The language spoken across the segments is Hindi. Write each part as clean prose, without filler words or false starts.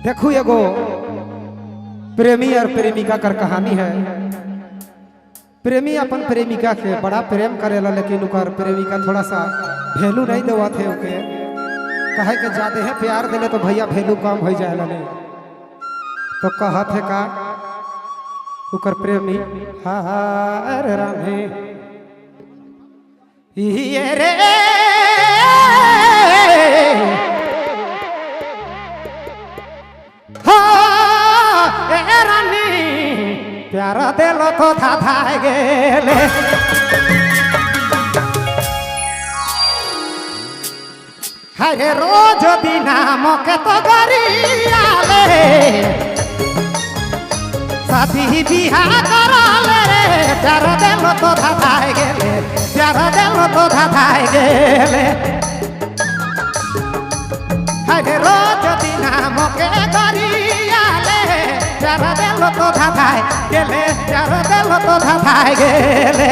देखू एगो प्रेमी और प्रेमिका कर कहानी है। प्रेमी अपन प्रेमिका के बड़ा प्रेम करेला, लेकिन उकर प्रेमिका थोड़ा सा वैल्यू नहीं देवा थे ओके, कहे के ज्यादा है प्यार दिले तो भैया वैल्यू कम हो जाए लगे। तो कहत है का उकर प्रेमी हार रामे ये रे प्यार दिल तो था गेले हरे रोज दिना मोके तो गरियाले साथी बिहार कराले रे प्यार दिल तो था गेले प्यार दिल तो था गेले हरे रोज दिना मोके गरियाले प्यार दिल तो था गेले प्यार दिल तो था गेले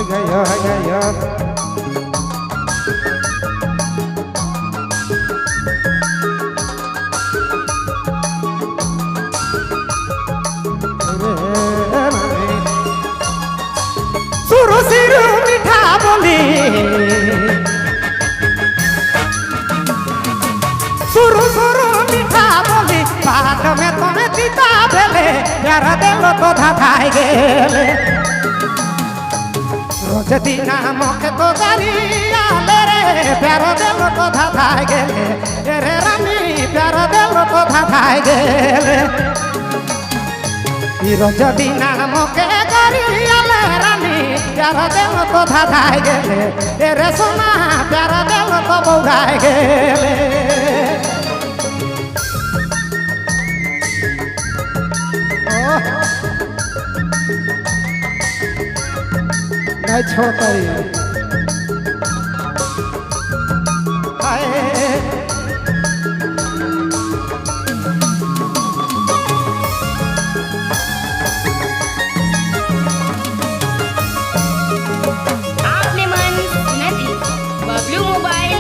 गया सुरु सिरु मीठा बोली सुरु सुरु मीठा बोली बात में तुम्हें तीता भेले प्यार दिल तो था गेले रोज दिना मोके तो गरियाले रे प्यार दिल तो था गेले रे रानी प्यार दिल तो था गेले रोज दिना मोके गरियाले रानी प्यार दिल तो था गेले रे सोना प्यार दिल तो बौरा गेले नहीं छोड़ता आपने मन सुना थी बबलू मोबाइल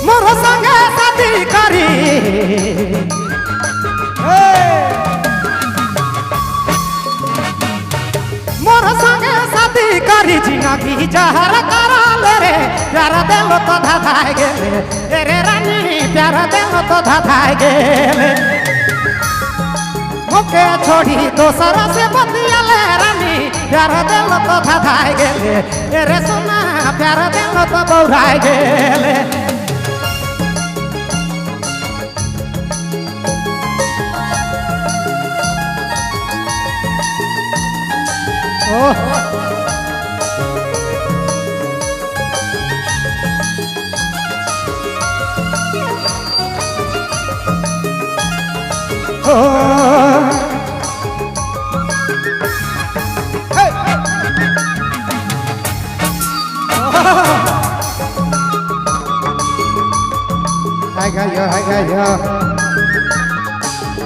मोरो संगे शादी करी मोरो संगे शादी करी जिंदगी जहर करा ले रे प्यार दिल तो था गेले रे रानी प्यार दिल तो था गेले मोके छोड़ी दोसरा से बतिया ले रानी प्यार दिल तो था गेले रे सोना प्यार दिल तो बौरा गेले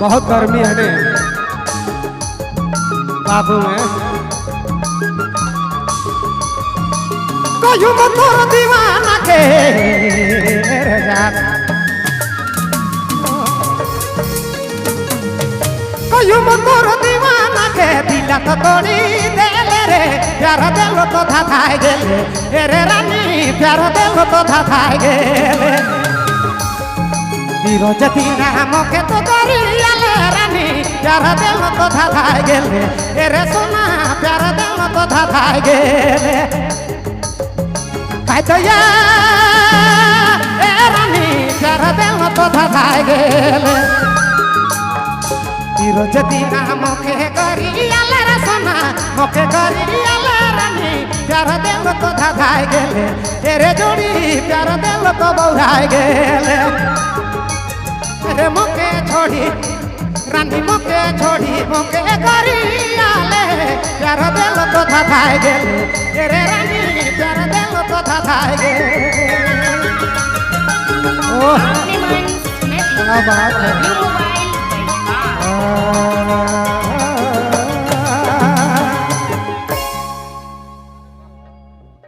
बहुत गर्मी है ने बाबू में कयूं तोर दीवाना के कयूं तोर दीवाना के दिल तो तोड़ी देले रे प्यार दिल तो था गेले रे रानी प्यार दिल तो था गेले रोज दिना मोके तो गरियाले रानी प्यार दिल तो था गेले रे सोना प्यार दिल तो था गेले कहया रानी प्यार दिल तो था गेले रोज दिना मोके गरियाले रे सोना मोके गरियाले रानी रे जोड़ी प्यार दिल तो बौराए गेले रे मोके छोड़ी रानी मोके छोड़ी मोके गरियाले प्यार दिल तो थाए गेले रे रानी प्यार दिल तो थाए गेले। आपने मन सुना थी क्या बात है। बबलू